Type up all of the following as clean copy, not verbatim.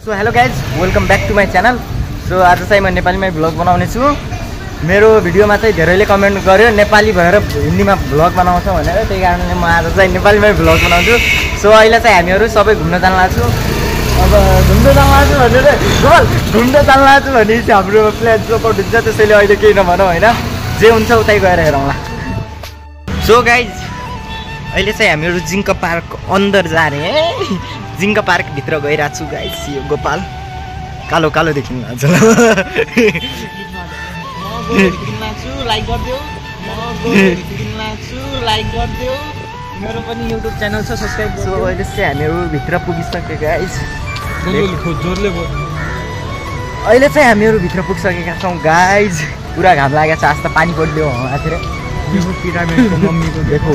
So hello guys, welcome back to my channel. So आज चाहिँ म नेपालीमै भ्लग बनाउने छु। मेरो भिडियोमा चाहिँ धेरैले कमेन्ट गर्यो नेपाली भएर हिन्दीमा भ्लग बनाउँछ भनेर, त्यही कारणले म आज चाहिँ नेपालीमै भ्लग बनाउँछु। सो अहिले चाहिँ हामीहरू सबै घुम्न जान लाग्छु। अब घुम्न जान लाग्छु भनेर घुम्न जान लाग्छु भने चाहिँ हाम्रो प्लान चोपट हुन्छ, त्यसैले अहिले केही नभनौँ होइन, जे हुन्छ उतै गएर हेरौँला। सो गाइज अहिले चाहिँ हामीहरू जिङ्का पार्क अन्दर जा रहे हैं। जिङ्का पार्क भित्र गइरहेको छु गाइज। यो गोपाल कालो कालो देखिनु लाग्छ। मेरो पनि युट्युब च्यानल छ, सब्सक्राइब। सो अहिले चाहिँ हामीहरू भित्र पुगिसक्यो गाइज। अहिले चाहिँ हामीहरू भित्र पुगिसकेका छौँ गाइज। पुरा घाम लागेको छ, आज त पानी पड्यो माथितिर। मम्मीको देखो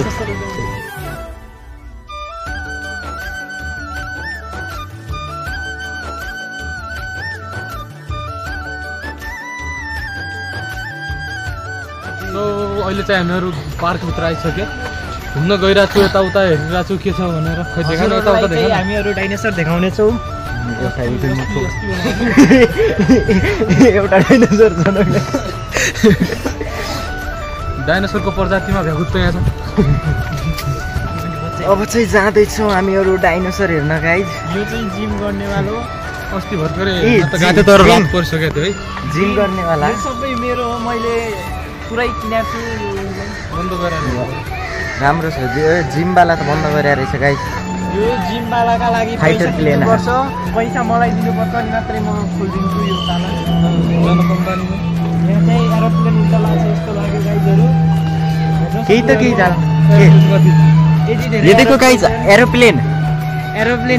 अहिले चाहिँ हामीहरू पार्कभित्र आइसक्यो। घुम्न गइरहेको छु, यताउता हेरिरहेको छु के छ भनेर। खै देखाउनु यताउता देखाउनु। हामीहरू डाइनोसर देखाउनेछौँ। एउटा डाइनोसर छ। डाइनोसरको प्रजातिमा भ्यागुत यहाँ छ। अब चाहिँ जाँदैछौँ हामीहरू डाइनोसर हेर्न गाइज। यो चाहिँ जिम गर्नेवाला हो। अस्ति भर्खरै गाथे तर रात परिसकेको थियो है। जिम गर्नेवाला सबै मेरो हो, मैले पुरै किनेको छु। बन्द गरेर राम्रो छ। जिमवाला त बन्द गरेर रहेछ गाइज। यो जिमवालाका लागि फाइटर प्लेन पर्छ, पैसा मलाई दिनुपर्छ अनि मात्रै म खोलिदिन्छु यो ताला। जन कम्पनीमा यहाँ चाहिँ एरोप्लेन उल्टा लाग्छ जस्तो लाग्यो गाइजहरू। केही त केही जान यो देखो गाइज, एरोप्लेन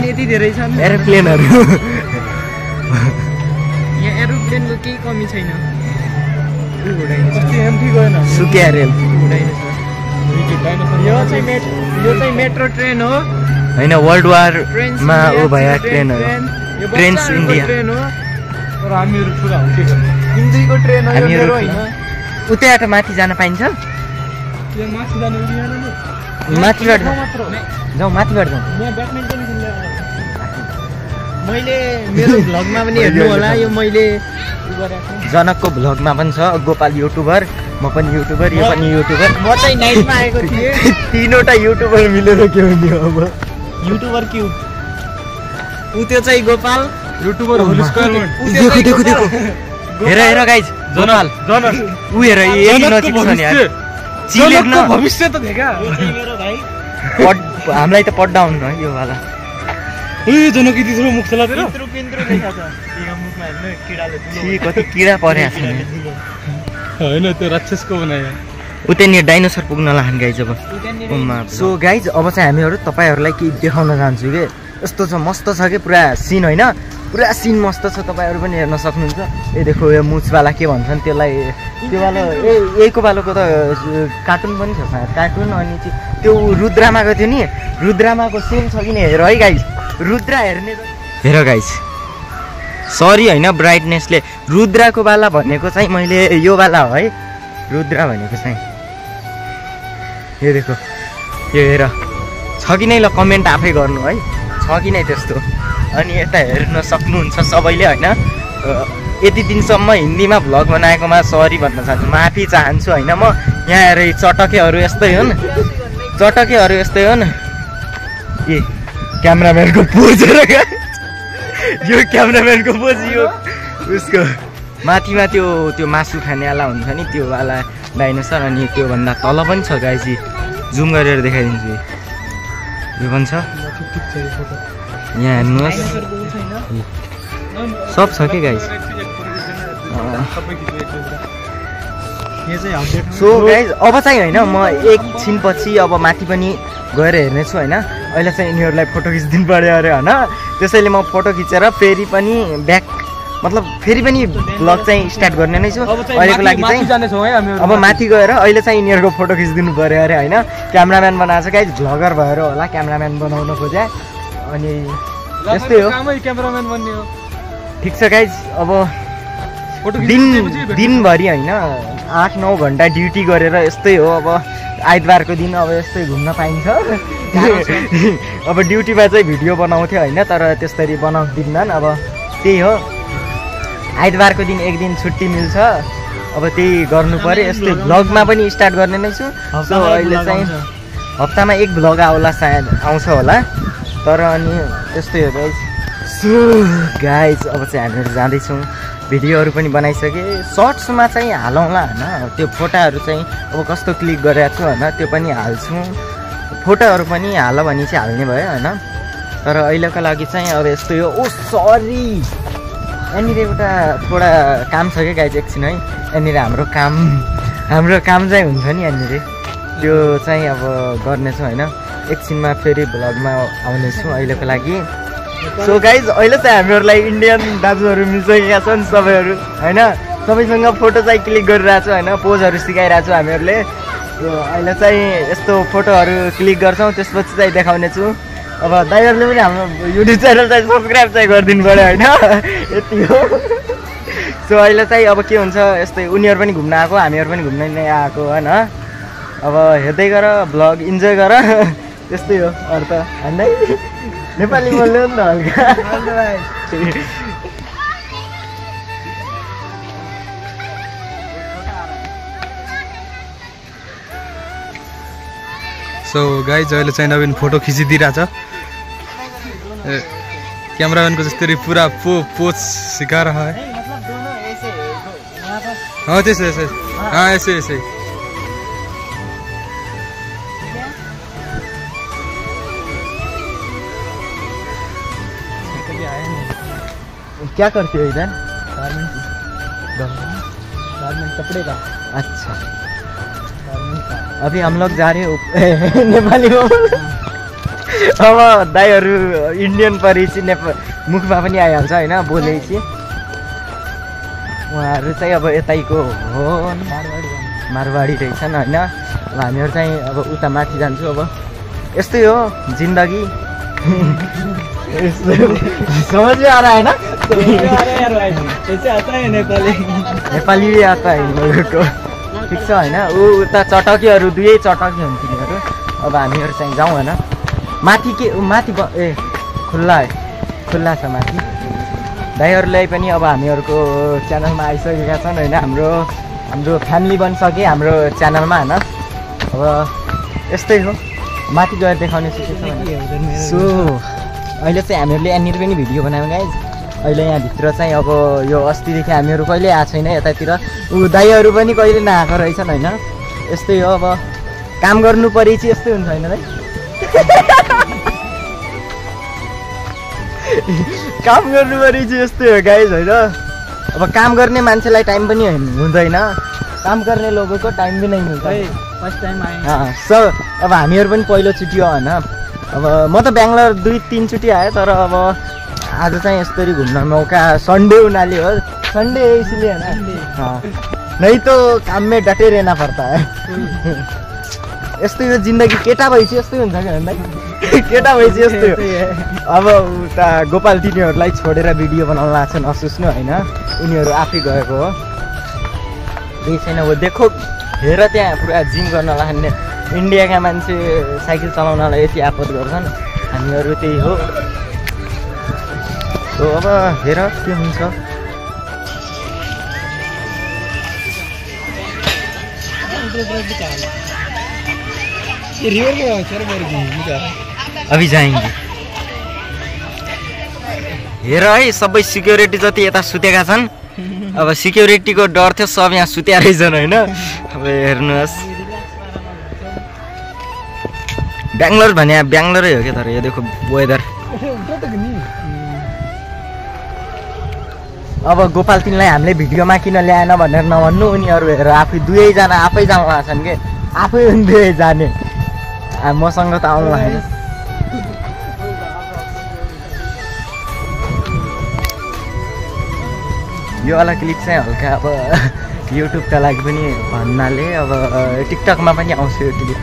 यति धेरै छन् एरोप्लेनहरू। यहाँ एरोप्लेनको केही कमी छैन। सुकिया रेल यो चाहिँ मेट्रो ट्रेन हो होइन, वर्ल्ड वारमा ऊ भयो ट्रेनहरू। ट्रेन्स इन्डिया ट्रेन हो। तर हामीहरू पुरा हो के गर्नु, हिन्दीको ट्रेन हो हामीहरू होइन। उतैबाट माथि जान पाइन्छ। यो माथि जानु दिएन नि। माथिबाट जाउँ, माथिबाट जाउँ। यहाँ ब्याडमिन्टन खेल्ने मैले मेरो भ्लगमा पनि हेर्नु होला। यो मैले जनकको भ्लगमा पनि छ। गोपाल युट्युबर, म पनि युट्युबर, यो पनि युट्युबर। म चाहिँ नाइटमा आएको थिएँ। तीनवटा युट्युबर मिलेर के हुने अब। युट्युबर क्यु ऊ त्यो चाहिँ गोपाल युट्युबर होल स्क्वायर। देखो देखो देखो, हेर हेर गाइज, गोपाल ऊ हेर यही नजिक छ नि यार। चिलेक्न भविष्य त देखा। यो चाहिँ मेरो भाइ। हामीलाई त पड्डा हुन्न यो वाला। ए जनक यति ठुलो मुख चला तेरो। कति किरा परेको छ होइन, त्यो राक्षसको बनायो। उतैनिर डाइनोसर पुग्न लाग्छ गाइज। अब सो गाइज अब चाहिँ हामीहरू तपाईँहरूलाई केही देखाउन चाहन्छु कि यस्तो छ, मस्त छ कि पुरा सिन होइन, पुरा सिन मस्त छ। तपाईँहरू पनि हेर्न सक्नुहुन्छ। ए देखो यो मुछवाला के भन्छन् त्यसलाई, त्यो वाला यहीको वालाको त कार्टुन पनि छ सायद, कार्टुन। अनि त्यो रुद्रामाको थियो नि, रुद्रामाको सेम छ कि नि, हेर है गाइज। रुद्रा हेर्ने हेर गाइज, सरी होइन ब्राइटनेसले। रुद्राको वाला भनेको चाहिँ मैले यो वाला हो है, रुद्रा भनेको चाहिँ। यो देखो, यो हेर छ कि नै, ल कमेन्ट आफै गर्नु है, छ कि नै त्यस्तो। अनि यता हेर्न सक्नुहुन्छ सबैले होइन। यति दिनसम्म हिन्दीमा भ्लग बनाएकोमा सरी भन्न चाहन्छु, माफी चाहन्छु होइन। म यहाँ हेर चटकेहरू यस्तै हुन्, चटकेहरू यस्तै हुन्। ए क्यामराम्यानको पोज हेर, यो क्यामराम्यानको पोज, यो उसको माथिमा त्यो मासु खानेवाला हुन्छ नि, त्यो वाला डाइनोसर। अनि त्योभन्दा तल पनि छ गाइज, जुम गरेर देखाइदिन्छु। यो पनि छ यहाँ, हेर्नुहोस् सब छ कि गाइज। सो गाइज अब चाहिँ होइन, म एकछिनपछि अब माथि पनि गएर हेर्नेछु होइन। अहिले चाहिँ यिनीहरूलाई फोटो खिचिदिनु पऱ्यो अरे होइन, त्यसैले म फोटो खिचेर फेरि पनि ब्याक, मतलब फेरि पनि भ्लग चाहिँ स्टार्ट गर्ने नै छु अहिलेको लागि चाहिँ। अब माथि गएर अहिले चाहिँ यिनीहरूको फोटो खिचिदिनु पऱ्यो अरे होइन। क्यामराम्यान बनाएको छ गाइज, भ्लगर भएर होला क्यामराम्यान बनाउन खोजे। अनि यस्तै हो, क्यामराम्यान बन्ने हो। ठिक छ गाइज। अब दिनभरि होइन 8-9 घन्टा ड्युटी गरेर यस्तै हो। अब आइतबारको दिन अब यस्तै घुम्न पाइन्छ। अब ड्युटीमा चाहिँ भिडियो बनाउँथ्यो होइन, तर त्यसरी बनाउँदिनन्। अब त्यही हो आइतबारको दिन एक दिन छुट्टी मिल्छ अब त्यही गर्नु पर्यो यस्तै भ्लगमा पनि स्टार्ट गर्ने नै छु सो अहिले चाहिँ हप्तामा एक भ्लग आउला सायद आउँछ होला तर अनि त्यस्तै हो गाइज सो गाइज अब चाहिँ हामीहरू जाँदैछौँ भिडियोहरू पनि बनाइसकेँ सर्ट्समा चाहिँ हालौँला होइन त्यो फोटाहरू चाहिँ अब कस्तो क्लिक गरेको छु होइन त्यो पनि हाल्छु फोटोहरू पनि हाल भने चाहिँ हाल्ने भयो होइन तर अहिलेको लागि चाहिँ अब यस्तो यो ओ सरी यहाँनिर एउटा थोडा काम छ क्या गाइज एकछिन है यहाँनिर हाम्रो काम चाहिँ हुन्छ नि यहाँनिर त्यो चाहिँ अब गर्नेछु होइन एकछिनमा फेरि भ्लगमा आउनेछु अहिलेको लागि सो गाइज अहिले चाहिँ हामीहरूलाई इन्डियन दाजुहरू मिलिसकेका छन् सबैहरू होइन सबैसँग फोटो चाहिँ क्लिक गरिरहेको छु होइन पोजहरू सिकाइरहेको छु हामीहरूले अहिले चाहिँ यस्तो फोटोहरू क्लिक गर्छौँ त्यसपछि चाहिँ देखाउने छु अब दाइहरूले पनि हाम्रो युट्युब च्यानल चाहिँ सब्सक्राइब चाहिँ गरिदिनु पऱ्यो होइन यति हो सो अहिले चाहिँ अब के हुन्छ यस्तै उनीहरू पनि घुम्न आएको हामीहरू पनि घुम्न नै आएको होइन अब हेर्दै गर भ्लग इन्जोय गर त्यस्तै हो अरू त हान्दै नेपाली बोल्यो नि त हल्का सो गाइज अहिले चाहिँ नवीन फोटो खिचिदिरहेछ क्यामरामैन को जस्तै पूरा पोज सिखा रहा है हाँ ऐसे ऐसे हाँ ऐसे ऐसे क्या करते हो इधर गारमेंट कपड़े का अच्छा अभी हम लोग जा रहे हैं नेपाली में अब दाइहरू इन्डियन परेपछि मुखमा पनि आइहाल्छ होइन बोलेपछि उहाँहरू चाहिँ अब यतैको हो मारवाडी रहेछन् होइन अब हामीहरू चाहिँ अब उता माथि जान्छु अब यस्तै हो जिन्दगी समझ में आ रहा है ना नेपाली आता है लोगों को ठिक छ होइन ऊ उता चटकीहरू दुवै चटकी हुन् तिनीहरू अब हामीहरू चाहिँ जाउँ होइन माथि के माथि खुल्ला छ माथि दाइहरूलाई पनि अब हामीहरूको च्यानलमा आइसकेका छन् होइन हाम्रो फ्यामिली बनिसक्यो हाम्रो च्यानलमा होइन अब यस्तै हो माथि गएर देखाउने सोचेको सो अहिले चाहिँ हामीहरूले यहाँनिर पनि भिडियो बनायौँ गाइज अहिले यहाँभित्र चाहिँ अब यो अस्तिदेखि हामीहरू कहिले आएको छैन यतातिर ऊ दाइहरू पनि कहिले नआएको रहेछन् होइन यस्तै हो अब काम गर्नु परेपछि यस्तै हुन्छ होइन दाइ काम गर्नु परेपछि यस्तै हो गाइज होइन अब काम गर्ने मान्छेलाई टाइम पनि हुँदैन काम गर्ने लोगोको टाइम पनि नै मिल्छ फर्स्ट टाइम आए सो अब हामीहरू पनि पहिलोचोटि हो होइन अब म त बेङ्गलोर 2-3 चोटि आएँ तर अब आज चाहिँ यसरी घुम्न मौका संडे उनाले हो संडे इसलिए है हाँ नहीं तो काम में डटे रहना पड़ता है यस्तै हो जिन्दगी केटा भएपछि यस्तै हुन्छ कि भन्दा केटा भएपछि यस्तै हो अब उता गोपाल तिनीहरूलाई छोडेर भिडियो बनाउन लाग्छ नसुस्नु होइन उनीहरू आफै गएको हो केही छैन हो देखो हेर त्यहाँ पुरा जिम गर्न लाग्ने इन्डियाका मान्छे साइकल चलाउनलाई यति आपत गर्छन् हामीहरू त्यही हो सो अब हेर के हुन्छ अभी जाएंगे हेर है सबै सिक्युरिटी जति यता सुतेका छन् अब सिक्युरिटीको डर थियो सब यहाँ सुत्या रहेछन् होइन अब हेर्नुहोस् बेङ्गलोर भने बेङ्गलोरै हो क्या तर यो देखो वेदर अब गोपाल तिनलाई हामीले भिडियोमा किन ल्याएन भनेर नभन्नु उनीहरू हेरेर आफै दुवैजना आफै जानु भएको छन् कि आफै दुवै जाने मसँग त आउनु भएन यो वाला क्लिप चाहिँ हल्का अब युट्युबका लागि पनि भन्नाले अब टिकटकमा पनि आउँछ यो भिडियो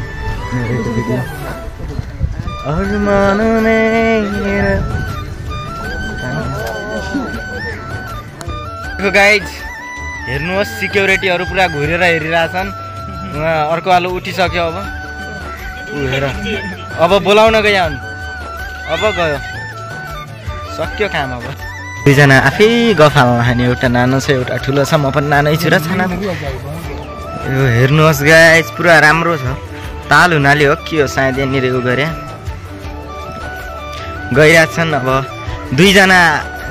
गाइज हेर्नुहोस् सिक्युरिटीहरू पुरा घुरेर हेरिरहेछन् उहाँ अर्को वालो उठिसक्यो अब ऊ हेर अब बोलाउन गयो अब गयो सक्यो काम अब दुईजना आफै गफाल्न खाने एउटा नानो छ एउटा ठुलो छ म पनि नानै छु र छाना यो हेर्नुहोस् गाइस पुरा राम्रो छ ताल हुनाले हो के हो सायद यहाँनिर उ गरे गइरहेछन् अब दुईजना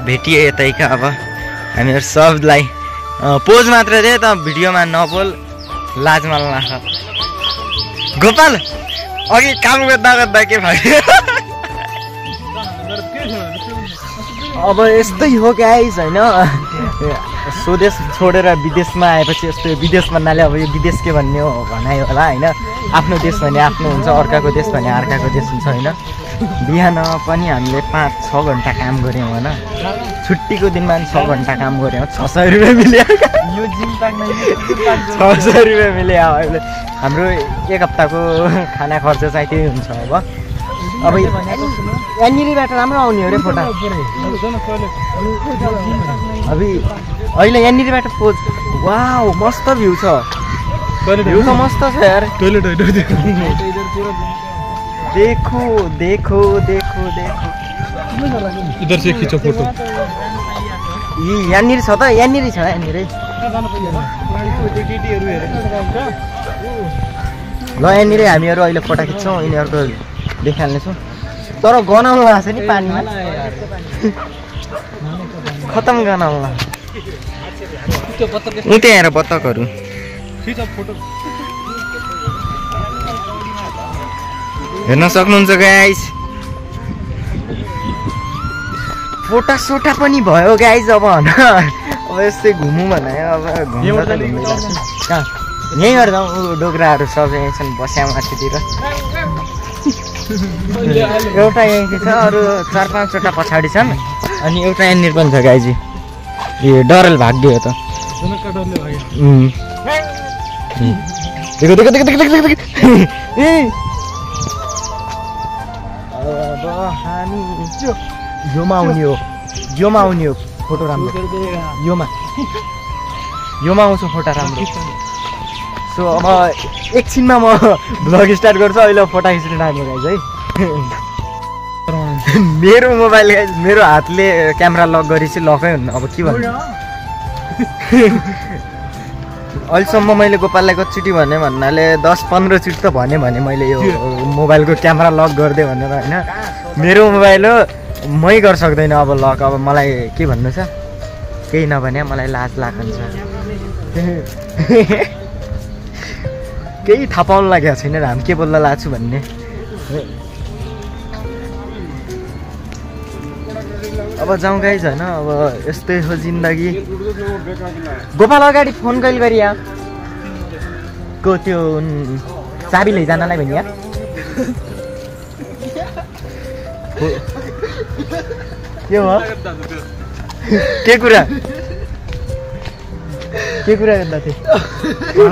भेटिए यतैका अब हामीहरू सबलाई पोज मात्र दे त भिडियोमा नबोल लाज माल्न गोपाल अघि काम गर्दा गर्दा के भयो अब यस्तै हो गाइस हैन स्वदेश छोडेर विदेशमा आएपछि यस्तो विदेश भन्नाले अब यो विदेश के भन्ने हो भनाइ होला हैन आफ्नो देश भने आफ्नो हुन्छ अर्काको देश भने अर्काको देश हुन्छ हैन बिहान पनि हामीले 5-6 घण्टा काम गऱ्यौँ हैन छुट्टीको दिनमा 6 घण्टा काम गऱ्यौँ 600 रुपैयाँ मिल्यो यो जिम पाक्न 600 रुपैयाँ मिल्यो अहिले हाम्रो एक हप्ताको खाना खर्च चाहिँ त्यही हुन्छ अब यहाँनिरबाट राम्रो आउने हो रे फोटो अहिले यहाँनिरबाट पोज वाउ मस्त भ्यू छ भ्यू त मस्त छ यार देखो देखो देखो देखो इधर से खिचो फोटो यहाँनिर छ त यहाँनिर छ यहाँनिर ल यहाँनिर हामीहरू अहिले फोटो खिच्छौँ यिनीहरूको देखाल्नेछौँ तर गनाउनु भएको छ नि पानीमा खतम गनाउनु उतै आएर बत्तकहरू हेर्न सक्नुहुन्छ गाइस फोटा सोटा पनि भयो गाइस अब होइन अब यस्तै घुमौँ भने अब यहीँबाट जाउँ डोग्राहरू सब यहीँ छन् बस्या माथितिर एउटा यहीँ छ अरू 4-5वटा पछाडि छन् अनि एउटा यहाँनिर पनि छ गाइजी यो डरल भाग्यो हो त देखो देखो देखो देखो देखो अब हामी योमा आउने हो फोटो राम्रो योमा आउँछ फोटो राम्रो सो अब एकछिनमा म भ्लग स्टार्ट गर्छु अहिले फोटो खिच्न टाइम गाइज है मेरो मोबाइल गाइज मेरो हातले क्यामेरा लक गरेपछि लकै हुन्न अब के भन्नु अहिलेसम्म मैले गोपाललाई कतिचोटि भने भन्नाले 10-15 चोटि त भने मैले यो मोबाइलको क्यामेरा लक गरिदियो भनेर होइन मेरो मोबाइल हो मै गर्न सक्दैन अब लक अब मलाई के भन्नु छ केही नभने मलाई लाज लाग्छ केही थाहा पाउनु लागेको छैन हामी के बोल्न लाग्छु भन्ने अब जाउँ गाइज होइन अब यस्तै हो जिन्दगी गोपाल अगाडि फोन कहिले गरिया को त्यो चाबी लैजानलाई भनिया के हो के कुरा गर्दा थिए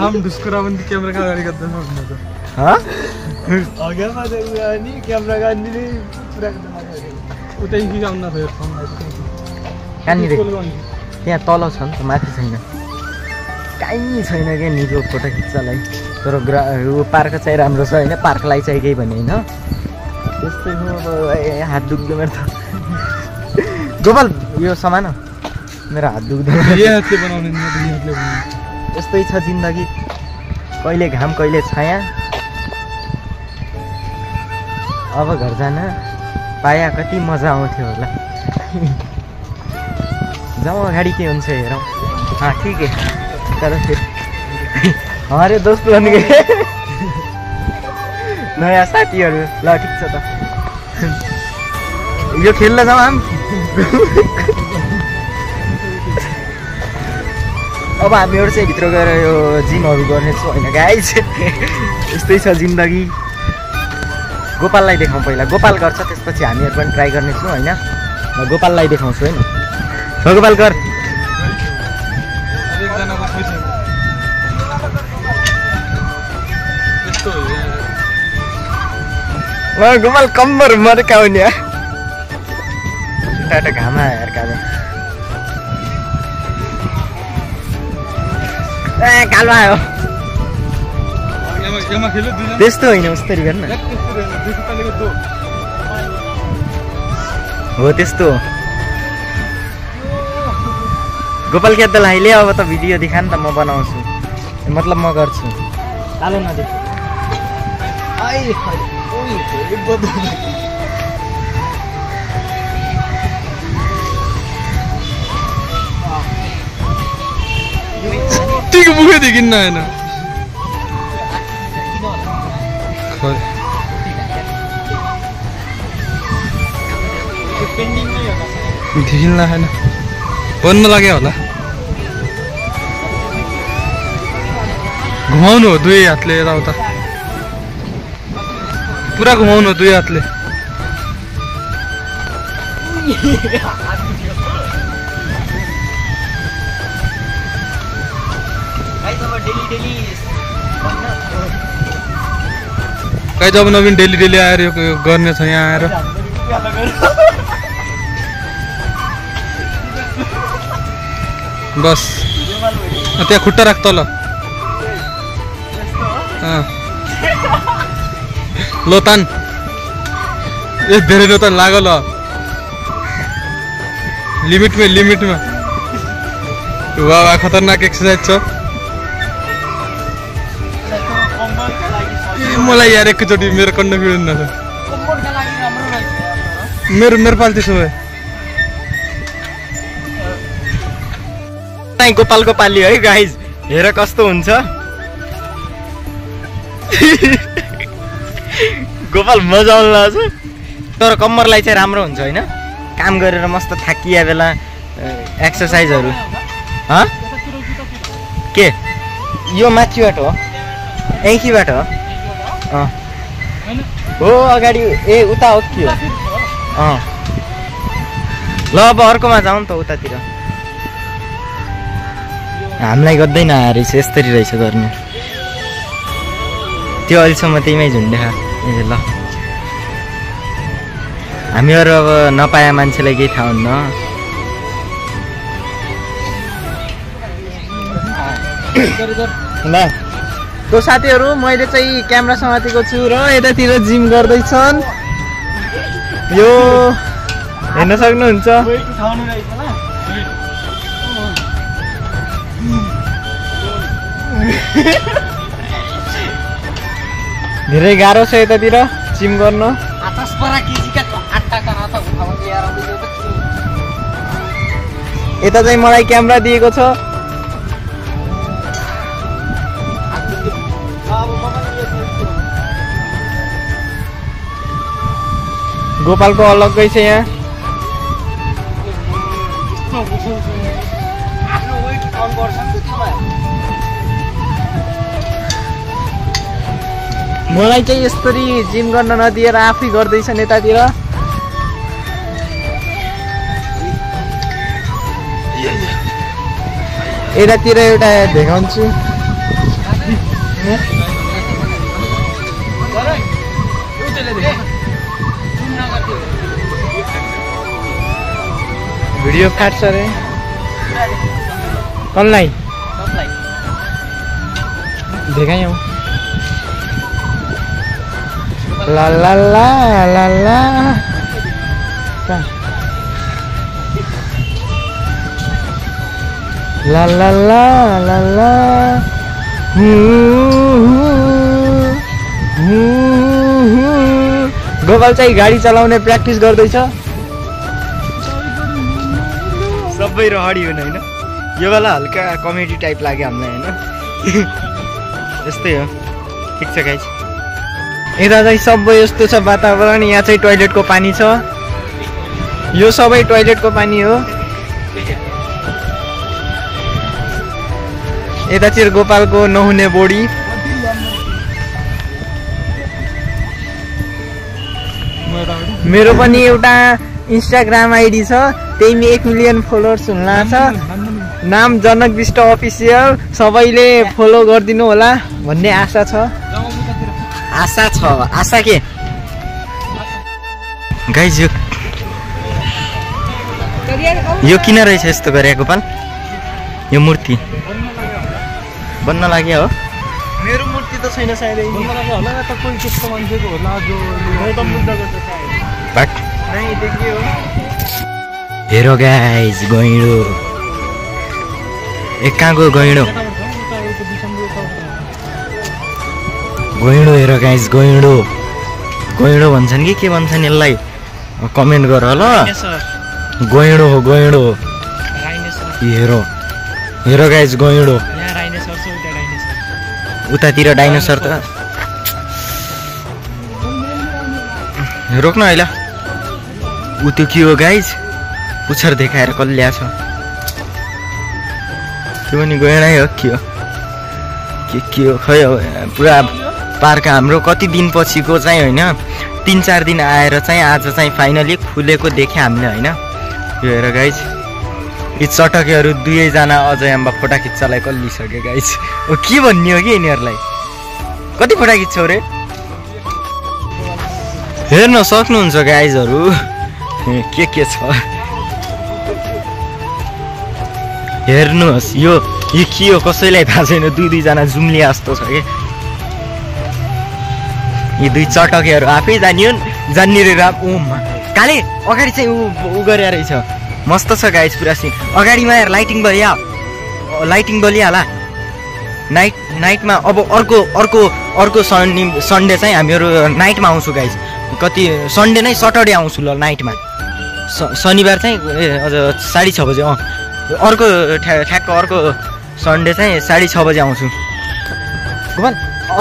हम दुस्कुरा पनि क्यामेराका अगाडि गर्दा सक्नु त अनि क्यामेराका अनि पुरा उतै गिराउन थियो कहाँनिर त्यहाँ तल छ नि त माथि छैन कहीँ छैन क्या निको फोटो खिच्नलाई तर पार्क चाहिँ राम्रो छ होइन पार्कलाई चाहिँ केही भने होइन त्यस्तै हो अब हात दुख्दो मेरो त गोपाल यो सामान मेरो हात दुख्दो यस्तै छ जिन्दगी कहिले घाम कहिले छाया अब घर जान पाया कति मजा आउँथ्यो होला जाउँ अगाडि के हुन्छ हेरौँ ठिक है तर फेरि अरे दोस्त बन गए नयाँ साथीहरू ल ठिक छ त यो खेल्न जाउँ हामी अब हामीहरू चाहिँ भित्र गएर यो जिमहरू गर्नेछौँ होइन गाइस यस्तै छ जिन्दगी गोपाललाई देखाउँ पहिला गोपाल गर्छ त्यसपछि हामीहरू पनि ट्राई गर्नेछौँ होइन म गोपाललाई देखाउँछु होइन गोपाल कर गोपाल कम्बर मरेका हुने एउटा घाम आयो यार कालो कालो आयो त्यस्तो होइन उस्तरी गर्न हो त्यस्तो गोपाल खेद्दालाई ले अब त भिडियो देखा नि त म बनाउँछु मतलब म गर्छु कालो नदेख ठीक मुखे देखिन्न हैन देखिन्न हैन बन्न लाग्यो होला घुमाउनु हो दुई हातले यताउता पुरा घुमाउनु दुई हातले गाइस अब नवीन डेली आएर यो गर्ने छ यहाँ आएर बस त्यहाँ खुट्टा राख तल लो तान ए धेरै लो तान लाग्यो ल लिमिटमा वाह खतरनाक एक्सरसाइज छ मलाई यार एकचोटि मेरो कन्फिडेन्स न मेरो पाल्टी छ गोपालको पाली है गाइज हेर कस्तो हुन्छ गोपाल मजा आउनु लाग्छ तर कम्मरलाई चाहिँ राम्रो हुन्छ होइन काम गरेर मस्त थाकिया बेला एक्सर्साइजहरू के यो माथिबाट हो एकीबाट हो अगाडि ए उता हो कि ल अब अर्कोमा जाउँ त उतातिर हामीलाई गर्दैन रहेछ यस्तरी रहेछ गर्ने त्यो अहिलेसम्म त्यहीमै झुन्ड्या ए ल हामीहरू अब नपाए मान्छेलाई केही थाहा हुन्न ल तो साथीहरू मैले चाहिँ क्यामेरा समातेको छु र यतातिर जिम गर्दैछन् यो हेर्न सक्नुहुन्छ धेरै गाह्रो छ यतातिर जिम गर्न यता चाहिँ मलाई क्यामेरा दिएको छ गोपालको अलग्गै छ यहाँ मलाई चाहिँ यस्तरी जिम गर्न नदिएर आफै गर्दैछन् यतातिर यतातिर एउटा देखाउँछु भिडियो काट्छ रे कसलाई देखायौ ला ला ला ला ला ला ला ला ला ला गोपाल चाहिँ गाडी चलाउने प्र्याक्टिस गर्दैछ सबै रहडी हुने होइन यो बेला हल्का कमेडी टाइप लाग्यो हामीलाई होइन यस्तै हो ठिक छ गाइस यता चाहिँ सबै यस्तो छ वातावरण यहाँ चाहिँ टोयलेटको पानी छ यो सबै टोयलेटको पानी हो यतातिर गोपालको नहुने बोडी मेरो पनि एउटा इन्स्टाग्राम आइडी छ त्यहीमा 1 मिलियन फलोवर्स हुन लाग्छ नाम जनक विष्ट अफिसियल सबैले फलो गरिदिनु होला भन्ने आशा छ आशा के गाइस यो किन रहेछ यस्तो गरे गोपाल यो मूर्ति बन्न लाग्यो हो मेरो मूर्ति त छैन सायदै बन्न लाग्यो होला त कोही त्यस्तो मान्छेको होला जो गौतम बुद्धको छ सायद बाट नै देखियो हेरो गाइस गइडो कहाँ गयो गैँडो गैँडो हेर गाइस गैँडो गैँडो भन्छन् कि के भन्छन् यसलाई कमेन्ट गर ल गैँडो हो गैँडो हेर हेर गाइस गैँडो उतातिर डाइनोसर त रोक्न है ल ऊ त्यो के हो गाइस पुच्छर देखाएर कल्ल्या छ त्यो पनि गैँडै हो के हो खै पुरा पार्क हाम्रो कति दिनपछिको चाहिँ होइन 3-4 दिन आएर चाहिँ आज चाहिँ फाइनली खुलेको देखेँ हामीले होइन यो हेर गाइस यी चटकेहरू दुवैजना अझै अम्बा फोटा खिच्चालाई कल्लिसक्यो गाइस ओ के भन्ने हो कि यिनीहरूलाई कति फोटा खिच्छौ रे हेर्न सक्नुहुन्छ गाइजहरू के छ हेर्नुहोस् यो के हो कसैलाई थाहा छैन दुईजना जुम्लिया जस्तो छ कि यी दुई चटकेहरू आफै जान्ने रे ओमा काले अगाडि चाहिँ ऊ गरे रहेछ मस्त छ गाइस पुरा सिन अगाडिमा यार लाइटिङ बलिहाल्ला नाइटमा अब अर्को सन्डे चाहिँ हामीहरू नाइटमा आउँछु गाइस कति सन्डे नै सटरडे आउँछु ल नाइटमा शनिबार चाहिँ अझ 6:30 बजे अर्को ठ्याक्क अर्को सन्डे चाहिँ 6:30 बजे आउँछु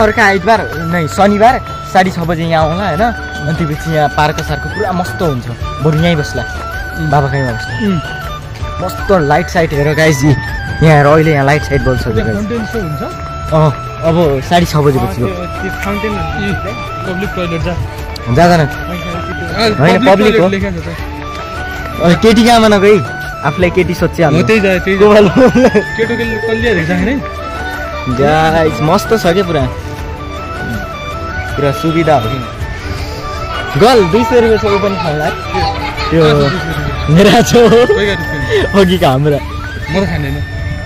अर्को आइतबार नै शनिबार 6:30 बजे यहाँ आउँला होइन अनि त्यसपछि यहाँ पार्क पुरा मस्त हुन्छ बरु यहीँ बस्ला बाबा कहीँ बस्ला मस्त लाइट साइट हेर गाइस यहाँ हेर अहिले यहाँ लाइट साइट बल्छ अब 6:30 बजेपछि जाँदैन होइन पब्लिक हो केटी कहाँमा नगई आफूलाई केटी सोचिहाल्नु गाइस मस्त छ क्या पुरा सुविधा हो कि गल 200 रुपियाँ छ ऊ पनि खाउँला त्यो मेरा छो अघिको हाम्रो म त खाँदैन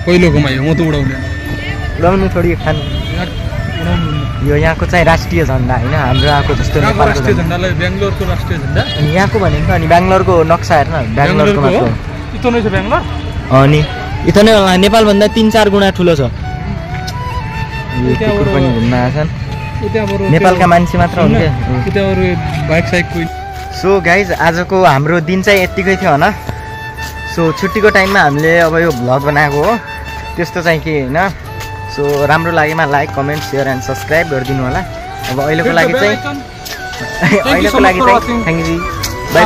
पहिलोको मायो म त उडाउने थोडी खानु यो यहाँको चाहिँ राष्ट्रिय झन्डा होइन हाम्रो आएको जस्तो राष्ट्रिय झन्डालाई बेङ्गलोरको राष्ट्रिय झन्डा अनि यहाँको भनेको अनि बेङ्गलोरको नक्सा हेर्न बेङ्गलोरको मात्र इतो नै छ बेङ्गलोर अनि इतो नै नेपालभन्दा 3-4 गुणा ठुलो छ पनि घुम्न आएछन् नेपालका मान्छे मात्र हुन्थ्यो सो गाइज आजको हाम्रो दिन चाहिँ यत्तिकै थियो होइन सो छुट्टीको टाइममा हामीले अब यो भ्लग बनाएको हो त्यस्तो चाहिँ के होइन सो राम्रो लागेमा like comment share and subscribe गरिदिनु होला अब अहिलेको लागि चाहिँ थ्याङ्क यू बाई